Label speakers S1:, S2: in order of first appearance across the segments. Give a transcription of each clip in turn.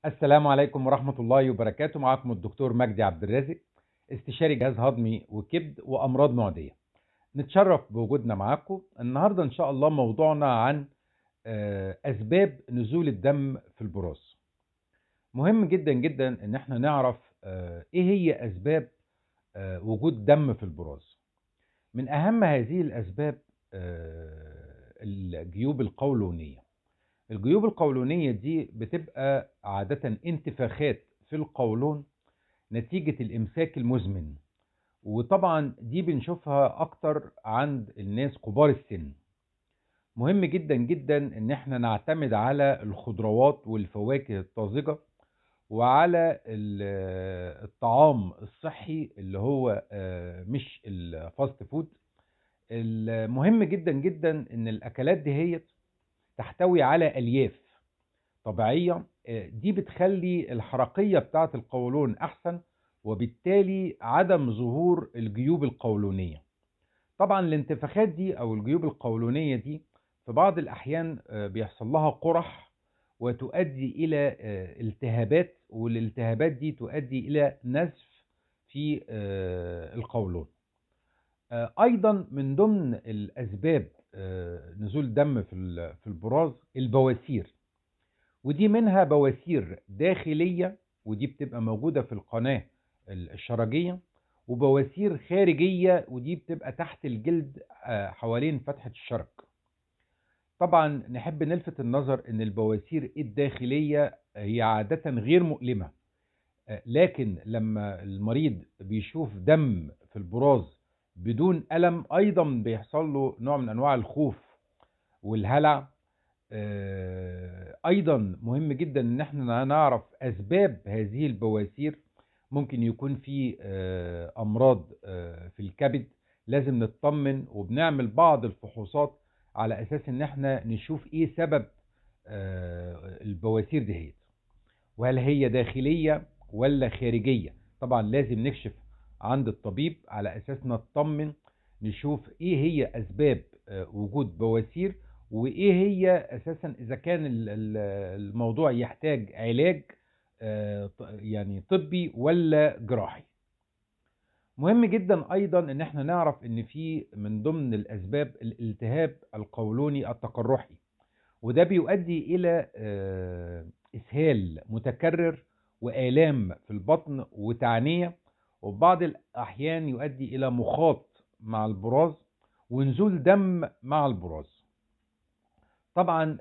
S1: السلام عليكم ورحمة الله وبركاته. معكم الدكتور مجدي عبد الرازق، استشاري جهاز هضمي وكبد وأمراض معدية. نتشرف بوجودنا معاكم النهاردة إن شاء الله. موضوعنا عن أسباب نزول الدم في البراز. مهم جدا جدا إن احنا نعرف إيه هي أسباب وجود دم في البراز. من أهم هذه الأسباب الجيوب القولونية. الجيوب القولونية دي بتبقى عادة انتفاخات في القولون نتيجة الإمساك المزمن، وطبعا دي بنشوفها أكتر عند الناس كبار السن. مهم جدا جدا إن احنا نعتمد على الخضروات والفواكه الطازجة وعلى الطعام الصحي اللي هو مش الفاست فود. المهم جدا جدا إن الأكلات دي هي تحتوي على ألياف طبيعية، دي بتخلي الحركية بتاعة القولون أحسن، وبالتالي عدم ظهور الجيوب القولونية. طبعا الانتفاخات دي أو الجيوب القولونية دي في بعض الأحيان بيحصل لها قرح وتؤدي إلى التهابات، والالتهابات دي تؤدي إلى نزف في القولون. أيضا من ضمن الأسباب نزول دم في البراز البواسير، ودي منها بواسير داخلية ودي بتبقى موجودة في القناة الشرجية، وبواسير خارجية ودي بتبقى تحت الجلد حوالين فتحة الشرج. طبعا نحب نلفت النظر ان البواسير الداخلية هي عادة غير مؤلمة، لكن لما المريض بيشوف دم في البراز بدون ألم أيضا بيحصل له نوع من أنواع الخوف والهلع. ايضا مهم جدا ان احنا نعرف اسباب هذه البواسير. ممكن يكون في امراض في الكبد، لازم نطمن وبنعمل بعض الفحوصات على اساس ان احنا نشوف ايه سبب البواسير دهيت، وهل هي داخلية ولا خارجية. طبعا لازم نكشف عند الطبيب على اساس نطمن، نشوف ايه هي اسباب وجود بواسير، وايه هي اساسا اذا كان الموضوع يحتاج علاج يعني طبي ولا جراحي. مهم جدا ايضا ان احنا نعرف ان في من ضمن الاسباب الالتهاب القولوني التقرحي، وده بيؤدي الى اسهال متكرر والام في البطن وتعنية، وبعض الاحيان يؤدي الى مخاط مع البراز ونزول دم مع البراز. طبعا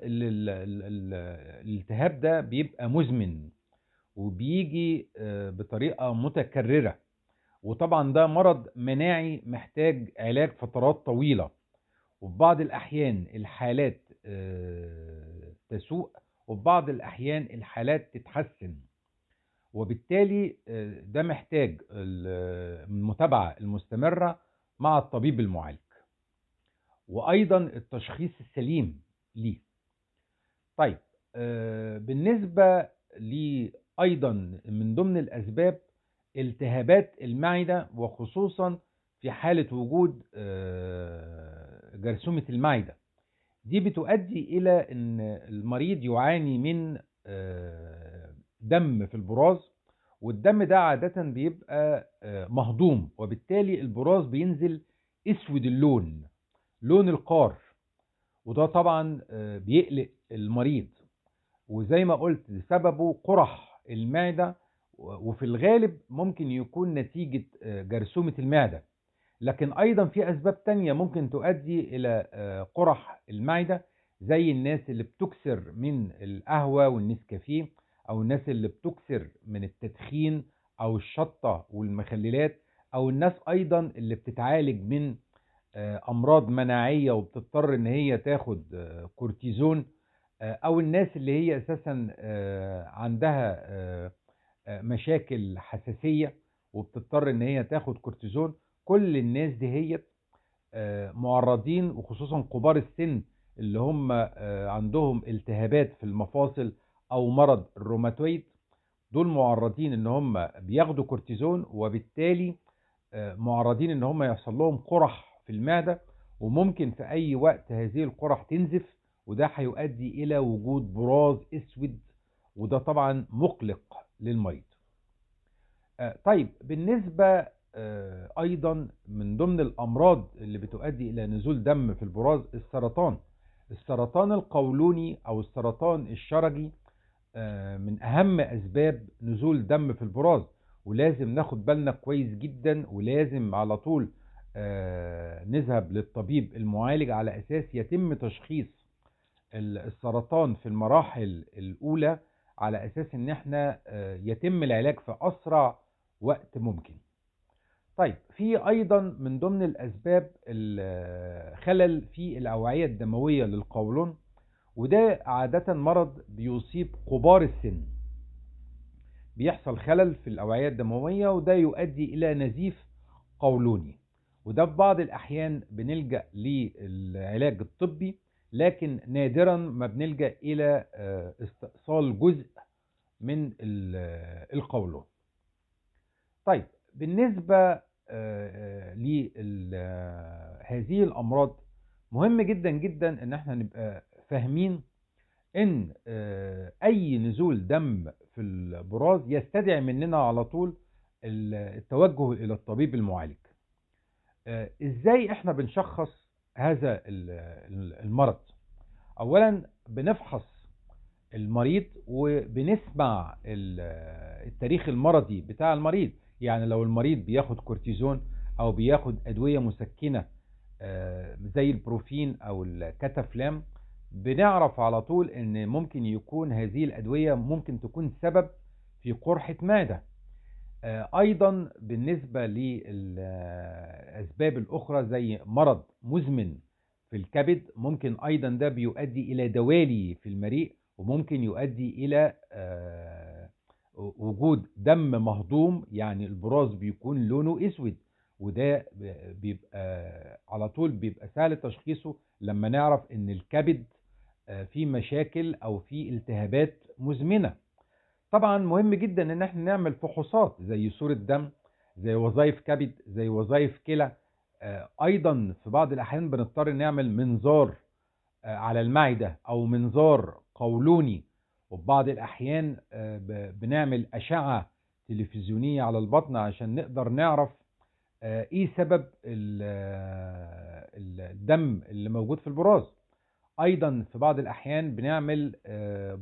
S1: الالتهاب ده بيبقى مزمن وبيجي بطريقة متكررة، وطبعا ده مرض مناعي محتاج علاج فترات طويلة، وفي بعض الأحيان الحالات تسوء، وفي بعض الأحيان الحالات تتحسن، وبالتالي ده محتاج المتابعة المستمرة مع الطبيب المعالج، وأيضا التشخيص السليم ليه. طيب بالنسبة لي أيضا من ضمن الأسباب التهابات المعدة، وخصوصا في حالة وجود جرثومة المعدة. دي بتؤدي إلى أن المريض يعاني من دم في البراز، والدم ده عادة بيبقى مهضوم، وبالتالي البراز بينزل اسود اللون، لون القار، وده طبعا بيقلق المريض، وزي ما قلت سببه قرح المعدة، وفي الغالب ممكن يكون نتيجة جرثومة المعدة. لكن أيضا في أسباب تانية ممكن تؤدي إلى قرح المعدة، زي الناس اللي بتكسر من القهوة والنسكافيه، أو الناس اللي بتكسر من التدخين أو الشطة والمخللات، أو الناس أيضا اللي بتتعالج من أمراض مناعية وبتضطر إن هي تاخد كورتيزون، او الناس اللي هي اساسا عندها مشاكل حساسية وبتضطر ان هي تاخد كورتيزون. كل الناس دي هي معرضين، وخصوصا كبار السن اللي هم عندهم التهابات في المفاصل او مرض الروماتويد، دول معرضين ان هم بياخدوا كورتيزون، وبالتالي معرضين ان هم يحصل لهم قرح في المعدة، وممكن في اي وقت هذه القرح تنزف، وده هيؤدي الى وجود براز اسود وده طبعا مقلق للمريض. طيب بالنسبة أيضا من ضمن الأمراض اللي بتؤدي إلى نزول دم في البراز السرطان القولوني أو السرطان الشرجي من أهم أسباب نزول دم في البراز، ولازم ناخد بالنا كويس جدا، ولازم على طول نذهب للطبيب المعالج على أساس يتم تشخيص السرطان في المراحل الأولى، على أساس إن احنا يتم العلاج في أسرع وقت ممكن. طيب في أيضا من ضمن الأسباب الخلل في الأوعية الدموية للقولون، وده عادة مرض بيصيب كبار السن. بيحصل خلل في الأوعية الدموية وده يؤدي إلى نزيف قولوني، وده في بعض الأحيان بنلجأ للعلاج الطبي، لكن نادرا ما بنلجأ إلى استئصال جزء من القولون. طيب بالنسبة لهذه الأمراض مهم جدا جدا ان احنا نبقى فاهمين ان اي نزول دم في البراز يستدعي مننا على طول التوجه الى الطبيب المعالج. ازاي احنا بنشخص هذا المرض؟ اولا بنفحص المريض وبنسمع التاريخ المرضي بتاع المريض. يعني لو المريض بياخد كورتيزون او بياخد ادوية مسكنة زي البروفين او الكاتافلام، بنعرف على طول ان ممكن يكون هذه الادوية ممكن تكون سبب في قرحة معدة. ايضا بالنسبة للاسباب الاخرى زي مرض مزمن في الكبد، ممكن ايضا ده بيؤدي الى دوالي في المريء، وممكن يؤدي الى وجود دم مهضوم، يعني البراز بيكون لونه اسود، وده بيبقى على طول بيبقى سهل تشخيصه لما نعرف ان الكبد فيه مشاكل او فيه التهابات مزمنة. طبعا مهم جدا ان احنا نعمل فحوصات زي صورة دم، زي وظائف كبد، زي وظائف كلى. ايضا في بعض الاحيان بنضطر نعمل منظار على المعدة او منظار قولوني، وفي بعض الاحيان بنعمل اشعة تلفزيونية على البطن عشان نقدر نعرف ايه سبب الدم اللي موجود في البراز. ايضا في بعض الاحيان بنعمل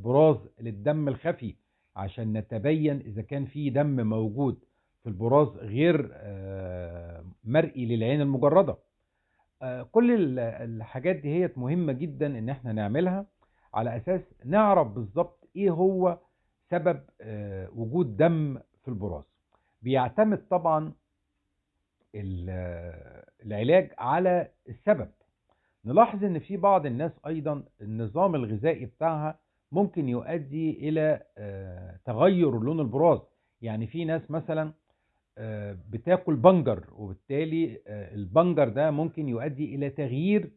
S1: براز للدم الخفي عشان نتبين اذا كان في دم موجود في البراز غير مرئي للعين المجردة. كل الحاجات دي هي مهمة جدا ان احنا نعملها على اساس نعرف بالظبط ايه هو سبب وجود دم في البراز. بيعتمد طبعا العلاج على السبب. نلاحظ ان في بعض الناس ايضا النظام الغذائي بتاعها ممكن يؤدي الى تغير لون البراز. يعني في ناس مثلا بتاكل بنجر، وبالتالي البنجر ده ممكن يؤدي الى تغيير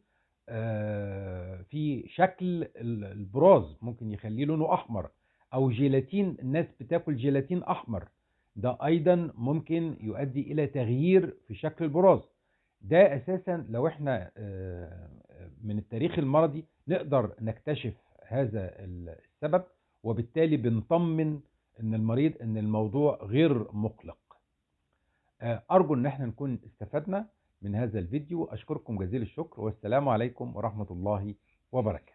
S1: في شكل البراز، ممكن يخليه لونه احمر. او جيلاتين، الناس بتاكل جيلاتين احمر، ده ايضا ممكن يؤدي الى تغيير في شكل البراز. ده اساسا لو احنا من التاريخ المرضي نقدر نكتشف هذا السبب، وبالتالي بنطمن ان المريض ان الموضوع غير مقلق. أرجو أن احنا نكون استفدنا من هذا الفيديو. أشكركم جزيل الشكر، والسلام عليكم ورحمة الله وبركاته.